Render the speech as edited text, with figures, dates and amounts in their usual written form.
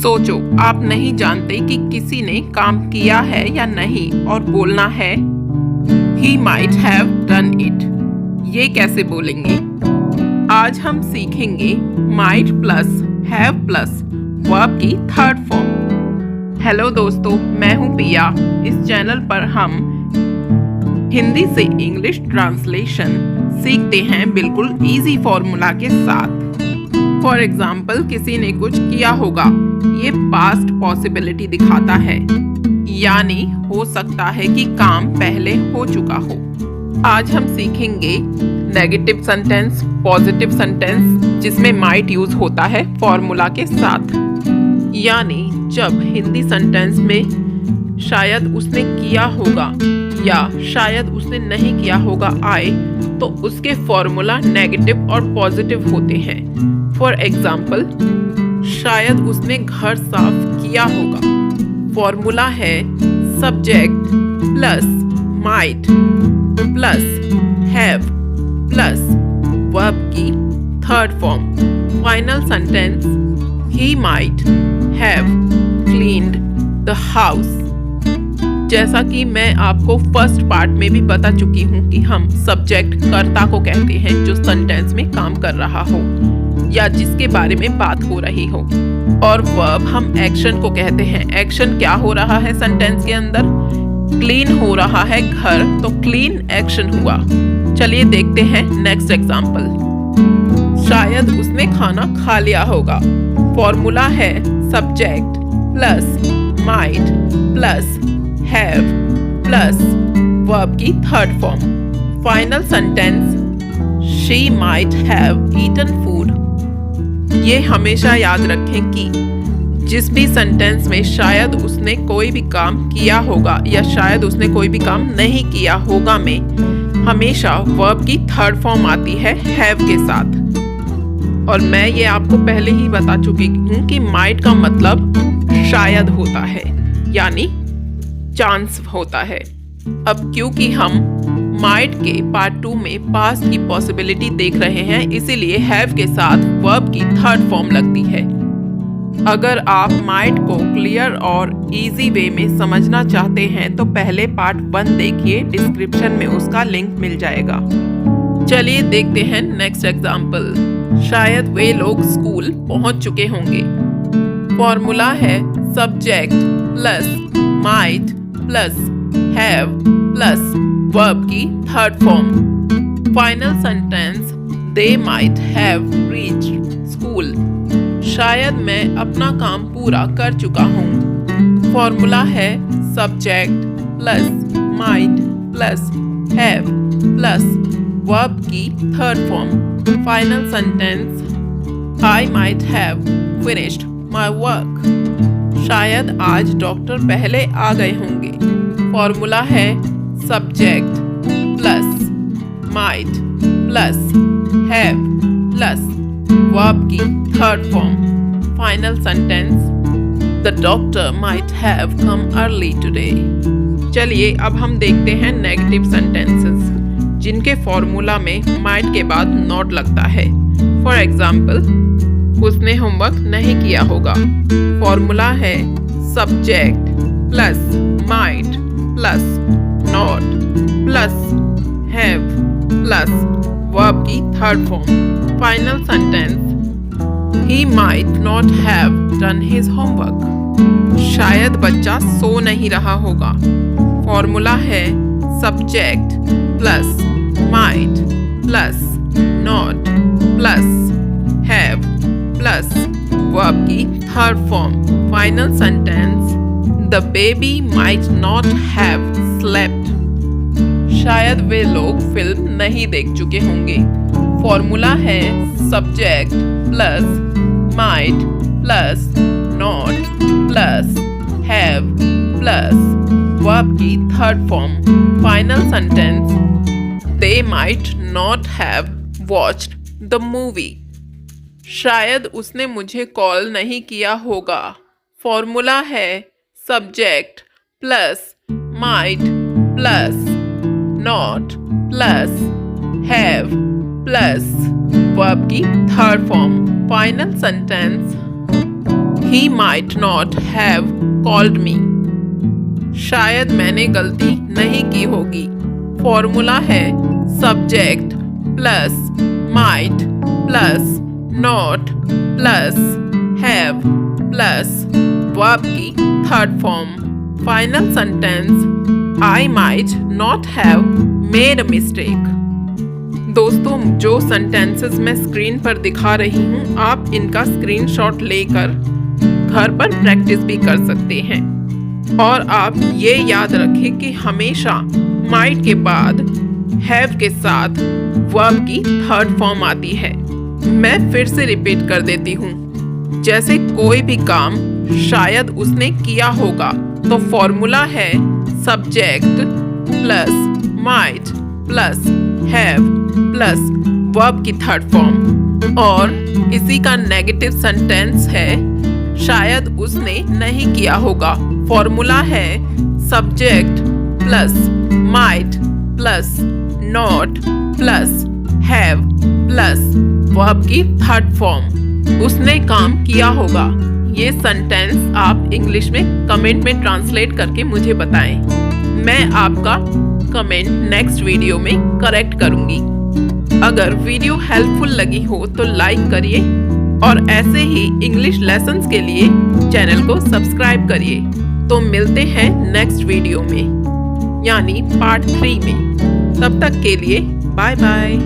सोचो, आप नहीं जानते कि किसी ने काम किया है या नहीं और बोलना है He might have done it। ये कैसे बोलेंगे? आज हम सीखेंगे might plus have plus verb की थर्ड फॉर्म। हेलो दोस्तों, मैं हूँ पिया। इस चैनल पर हम हिंदी से इंग्लिश ट्रांसलेशन सीखते हैं बिल्कुल इजी फॉर्मूला के साथ। फॉर एग्जाम्पल, किसी ने कुछ किया होगा, ये पास्ट पॉसिबिलिटी दिखाता है, यानी हो सकता है कि काम पहले हो चुका हो। आज हम सीखेंगे नेगेटिव सेंटेंस, पॉजिटिव सेंटेंस जिसमें माइट यूज होता है फॉर्मूला के साथ, यानी जब हिंदी सेंटेंस में शायद उसने किया होगा या शायद उसने नहीं किया होगा आए, तो उसके फॉर्मूला नेगेटिव और पॉजिटिव होते हैं। फॉर एग्जाम्पल, शायद उसने घर साफ किया होगा, फॉर्मूला है subject plus might plus have plus verb की third form. Final sentence, he might have cleaned the house. जैसा कि मैं आपको फर्स्ट पार्ट में भी बता चुकी हूँ कि हम सब्जेक्ट कर्ता को कहते हैं जो सेंटेंस में काम कर रहा हो या जिसके बारे में बात हो रही हो, और वर्ब हम एक्शन को कहते हैं। एक्शन क्या हो रहा है सेंटेंस के अंदर? क्लीन हो रहा है घर, तो क्लीन एक्शन हुआ। चलिए देखते हैं नेक्स्ट एग्जांपल। शायद उसने खाना खा लिया होगा, फॉर्मूला है subject plus might plus have plus verb की third form. Final sentence, she might have eaten food. ये हमेशा याद रखें कि जिस भी सेंटेंस में शायद उसने कोई भी काम किया होगा या शायद उसने कोई भी काम नहीं किया होगा में हमेशा वर्ब की थर्ड फॉर्म आती है हैव के साथ। और मैं ये आपको पहले ही बता चुकी हूँ कि माइट का मतलब शायद होता है, यानी चांस होता है। अब क्योंकि हम माइट के पार्ट 2 में पास्ट की पॉसिबिलिटी देख रहे हैं, इसीलिए हैव के साथ वर्ब की थर्ड फॉर्म लगती है। अगर आप माइट को क्लियर और इजी वे में समझना चाहते हैं तो पहले पार्ट 1 देखिए, डिस्क्रिप्शन में उसका लिंक मिल जाएगा। चलिए देखते हैं नेक्स्ट एग्जाम्पल। शायद वे लोग स्कूल पहुंच चुके होंगे, फॉर्मूला है subject plus might plus have plus verb की third form. Final sentence, they might have reached school. शायद मैं अपना काम पूरा कर चुका हूँ, फॉर्मूला है subject plus might plus have plus verb की third form. Final sentence, I might have finished my work. शायद आज डॉक्टर पहले आ गए होंगे, फॉर्मूला है subject plus might plus have plus verb की third form. Final sentence, the doctor might have come early today. चलिए अब हम देखते हैं नेगेटिव सेंटेंसेस जिनके फॉर्मूला में माइट के बाद नॉट लगता है। फॉर एग्जाम्पल, उसने होमवर्क नहीं किया होगा, फॉर्मूला है subject plus might plus not plus have plus verb की third form. Final sentence, he might not have done his homework. शायद बच्चा सो नहीं रहा होगा, फॉर्मूला है subject plus might plus not plus have plus verb की third form. Final sentence, the baby might not have slept. शायद वे लोग फिल्म नहीं देख चुके होंगे, फॉर्मूला है subject plus might plus not plus have plus verb की third form. Final sentence, they might not have watched the movie. शायद उसने मुझे कॉल नहीं किया होगा, फॉर्मूला है subject plus might plus not plus have plus verb की third form. Final sentence, He might not have called me. शायद मैंने गलती नहीं की होगी। फॉर्मूला है subject plus might plus not plus have plus verb की third form. Final sentence I might not have made a mistake. दोस्तों, जो सेंटेंसेस मैं स्क्रीन पर दिखा रही हूँ, आप इनका स्क्रीनशॉट लेकर घर पर प्रैक्टिस भी कर सकते हैं। और आप ये याद रखें कि हमेशा माइट के बाद हैव के साथ वर्ब की थर्ड फॉर्म आती है। मैं फिर से रिपीट कर देती हूँ। जैसे कोई भी काम शायद उसने किया होगा, तो फॉर्मूला है subject plus might plus have plus verb की थर्ड फॉर्म। और इसी का नेगेटिव सेंटेंस है शायद उसने नहीं किया होगा। फॉर्मूला है subject plus might plus not plus have plus verb की थर्ड फॉर्म। उसने काम किया होगा। ये सेंटेंस आप इंग्लिश में कमेंट में ट्रांसलेट करके मुझे बताएं। मैं आपका कमेंट नेक्स्ट वीडियो में करेक्ट करूंगी। अगर वीडियो हेल्पफुल लगी हो तो लाइक करिए और ऐसे ही इंग्लिश लेसन्स के लिए चैनल को सब्सक्राइब करिए। तो मिलते हैं नेक्स्ट वीडियो में, यानी पार्ट 3 में। तब तक के लिए बाय बाय।